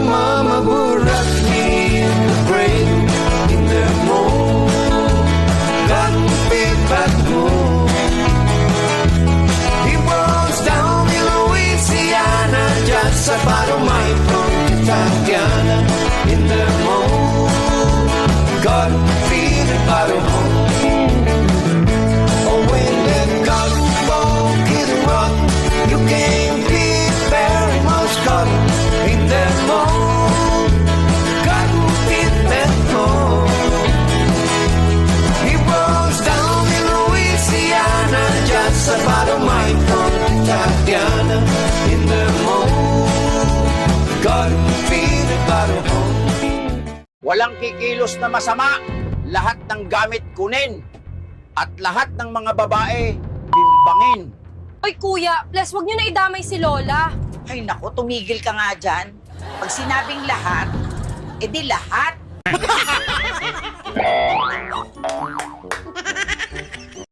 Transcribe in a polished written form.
mama who rocked me in the grave in the moon. Got me back home. He was down in Louisiana, just about a mile from Tatiana in the moon. Got feet about a home. Oh, when the cotton is rotten, you can't beat very much cotton in the moon. Cotton feet that home. He was down in Louisiana, just about a mile from Tatiana in the moon. Got feet about a home. Walang kikilos na masama. Lahat ng gamit kunin. At lahat ng mga babae, bimbangin. Oy kuya, please wag niyo na idamay si Lola. Ay naku, tumigil ka nga dyan. Pag sinabing lahat, edi lahat.